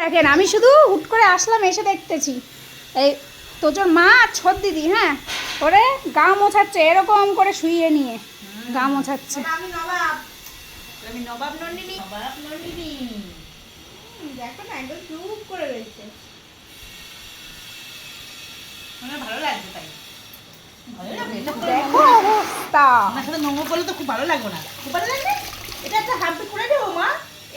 দেখেন আমি শুধু হুট করে আসলাম, এসে দেখতেছি এই তোজোর মা আর ছোট দিদি হ্যাঁ করে গা মোছাচ্ছে, এরকম করে শুইয়ে নিয়ে গা মোছাচ্ছে। আমি নবাব নন্দিনী দেখো না একদম চুপ করে রয়েছে। আমার ভালো লাগছে তাই। ভালো লাগে এটা করে দেখো অবস্থা। আমার সাথে নোংরা করলে তো খুব ভালো লাগবে না। খুব ভালো লাগবে। এটা একটা হাম্পি করে দেবো মা।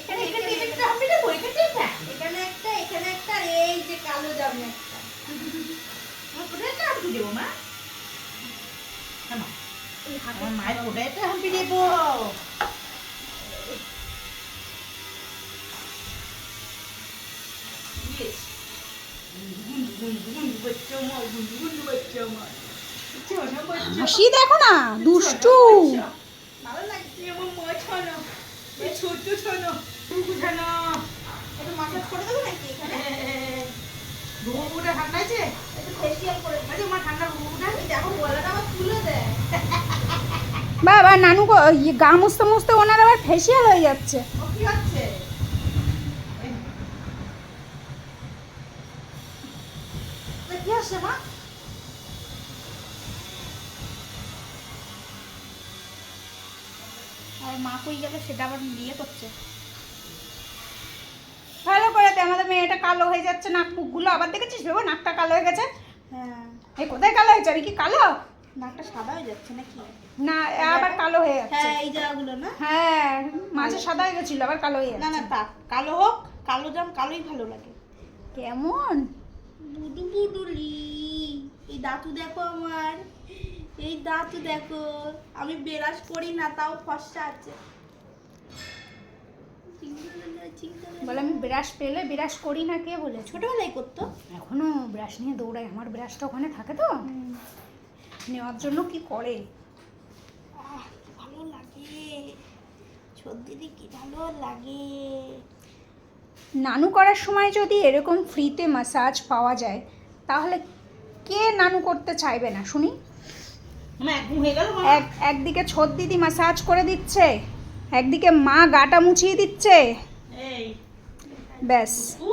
এখানে এখানে একটা হাম্পি দেবো, এখানে একটা। এখানে একটা, এখানে একটা, আর এই যে কালো জামে একটা। আমার কোথায় একটা হাম্পি দেবো মা? হ্যাঁ মা। এই হাতে আমার মায়ের কোথায় একটা হাম্পি দেবো? Yes. গুন্ডু বাচ্চা আমার, গুন্ডু বাচ্চা আমার। ছোনা বাচ্চা। হাসি দেখো না, দুষ্টু। ভালো লাগছে। আমার মা ছানা। এই ছোট ছানা। টুকু ছানা। একটু মাসাজ করে দেবো নাকি এখানে? ঘুমুটা ঠান্ডা আছে? একটু ফেসিয়াল করে দিই। আরে মা ঠান্ডা ঘুমুটা? এই দেখো গলাটা আমার তুলে দেয়। বাবা নানু গা মুছতে মুছতে ওনার আবার ফেসিয়াল হয়ে যাচ্ছে। ও কি হচ্ছে? কি হচ্ছে মা? আর মা কই গেল সেটা আবার বিয়ে করছে। ভালো করে দে, আমাদের মেয়েটা কালো হয়ে যাচ্ছে, নাক মুখগুলো আবার দেখেছিস বাবা, নাকটা কালো হয়ে গেছে। হ্যাঁ, এই কোথায় কালো হয়েছে, আমি কি কালো? নাকটা সাদা হয়ে যাচ্ছে নাকি? না আবার কালো হয়ে যাচ্ছে। হ্যাঁ, এই জায়গাগুলো না? হ্যাঁ মাঝে সাদা হয়ে গেছিল, আবার কালো হয়ে না যাচ্ছে। না, তা কালো হোক, কালো জাম কালোই ভালো লাগে। কেমন বুডু বুডুলি, এই দাঁতু দেখো আমার, এই দাঁতু দেখো। আমি বেরাস করি না তাও ফর্সা আছে। বলে আমি ব্রাশ পেলে ব্রাশ করি না, কে বলে? ছোটবেলায় করতো। এখনো ব্রাশ নিয়ে দৌড়ায়, আমার ব্রাশটা ওখানে থাকে তো নেওয়ার জন্য কি করে। কি ভালো লাগে, সর্দিদি কি ভালো লাগে। নানু করার সময় যদি এরকম ফ্রিতে ম্যাসাজ পাওয়া যায় তাহলে কে নানু করতে চাইবে না শুনি। মা এক ঘুম হয়ে গেল মা? একদিকে ছোট দিদি ম্যাসাজ করে দিচ্ছে, একদিকে মা গাটা মুছিয়ে দিচ্ছে। এই ব্যাস তু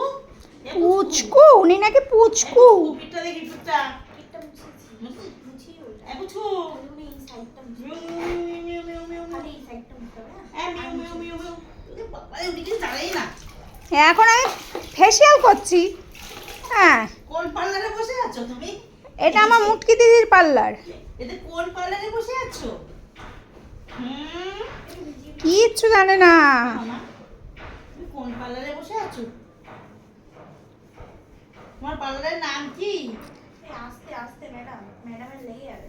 পুচকু, উনি নাকি পুচকু। পিঠটা দেখি পিঠটা। এটা মুছিয়ে ওটা। এ বুঝু। খালি এই সাইডটা মুছিয়ে, mu mu mu mu mu. খালি এই সাইডটা মুছতে হবে, এ মিউ মিউ মিউ মিউ। ওরে বাবা রে, উনি চালাই না। এখন আমি ফেসিয়াল করছি। হ্যাঁ কোন পার্লারে বসে আছো তুমি? এটা আমার মুটকি দিদির পার্লার। এতে কোন পার্লারে বসে আছো? কিচ্ছু জানে না। মামা, তুমি কোন পার্লারে বসে আছো? তোমার পার্লারের নাম কি? এই আস্তে আস্তে ম্যাডাম, ম্যাডামের লেগে যাবে।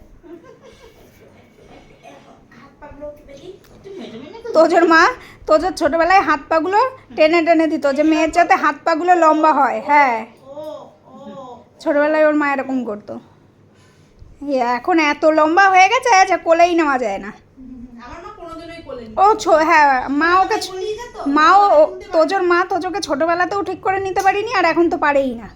হাত পাগুলো টিপে দিই। তুমি ম্যাডামের নাকি? তোজোর মা তোজোর ছোটবেলায় হাত পাগুলো টেনে টেনে দিত যে মেয়ের যাতে হাত পাগুলো লম্বা হয়। হ্যাঁ ও ও, ছোটবেলায় ওর মা এরকম করতো। এখন এত লম্বা হয়ে গেছে যে কোলেই নেওয়া যায় না। আমার মা কোনোদিনই কোলেনি। হ্যাঁ মা ওকে বলিয়ে যেত। মাও তোজোর মা তোজোকে ছোটবেলাতেও ঠিক করে নিতে পারিনি, আর এখন তো পারেই না।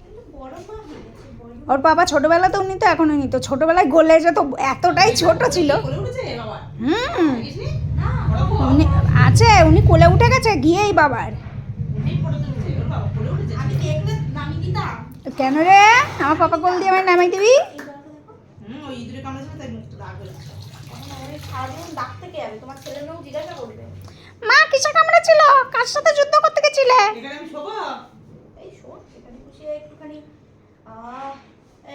কিন্তু বড় মা হয়ে গেছে, বড়। ওর বাবা ছোটবেলাতেও নিত, এখনও নিত। ছোটবেলায় গলে যেত, এতটাই ছোট ছিল। কোলে উঠেছে বাবা? দেখিসনি? না, বড় বউ? উনি আছে, উনি কোলে উঠে গেছে গিয়েই বাবার। উঠেই ফটো তুলছে, ওর বাবা কোলে উঠেছে। আমি দেখলে নামিয়ে দিতাম। কেন রে, আমার পাপা কোল দিয়ে আমায় নামাই দিবি? এই দেখো দেখো, ওই ইঁদুরে কামড়েছে তাই মুখটা দাগ হয়েছে। এখন ওই সারাদিন ডাক থেকে যাবে, তোমার ছেলে মেয়েও জিজ্ঞাসা করবে। মা কিসে কামড়েছিল, কার সাথে যুদ্ধ করতে গেছিলে? এখানে আমি শোবো? এই শোন, এখানে বসে একটুখানি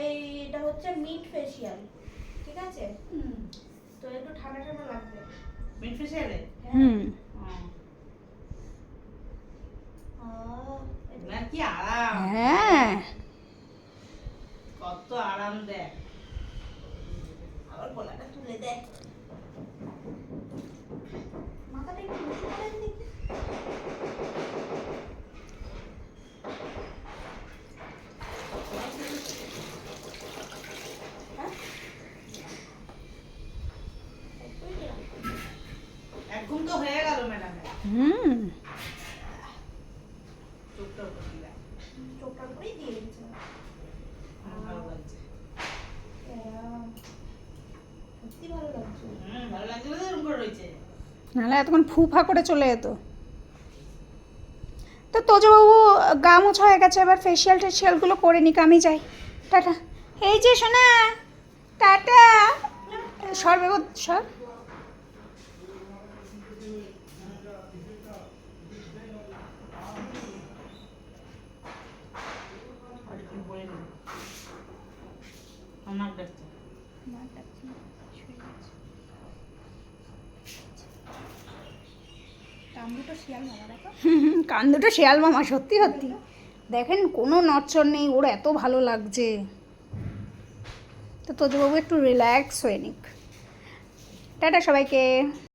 এই এটা হচ্ছে মিট ফেসিয়াল, ঠিক আছে? তো একটু ঠান্ডা ঠান্ডা লাগবে। মিট ফেসিয়ালে? হুম না কি আরাম, হ্যাঁ কত আরাম দেয়। আবার গলাটা তুলে দেয়। মাথাটা একটু উঁচু করে দেখি। এক ঘুম তো হয়ে গেল ম্যাডামের। হুম চোখটা উপর দিলে চোখটার উপরেই দিয়ে দিচ্ছে। ভালো লাগছে। সত্যি ভালো লাগছে। ভালো লাগছে বলে এরকম করে রয়েছে। নাহলে এতক্ষণ ফু ফা করে চলে যেত। তো তোজবাবু গা মোছা হয়ে গেছে, এবার ফেসিয়াল টেসিয়ালগুলো করে নিক, আমি যাই। টাটা। এই যে শোনা, টাটা। সর বেগো, সর। আর কি বলে দেবো আমার ডাক্তার কান দুটো শিয়াল মামা দেখো। কান দুটো শেয়াল মামা, সত্যি সত্যি দেখেন কোনো নড়চড় নেই, ওর এত ভালো লাগছে। তো তোজবাবু একটু রিল্যাক্স হয়ে নিক। টাটা সবাইকে।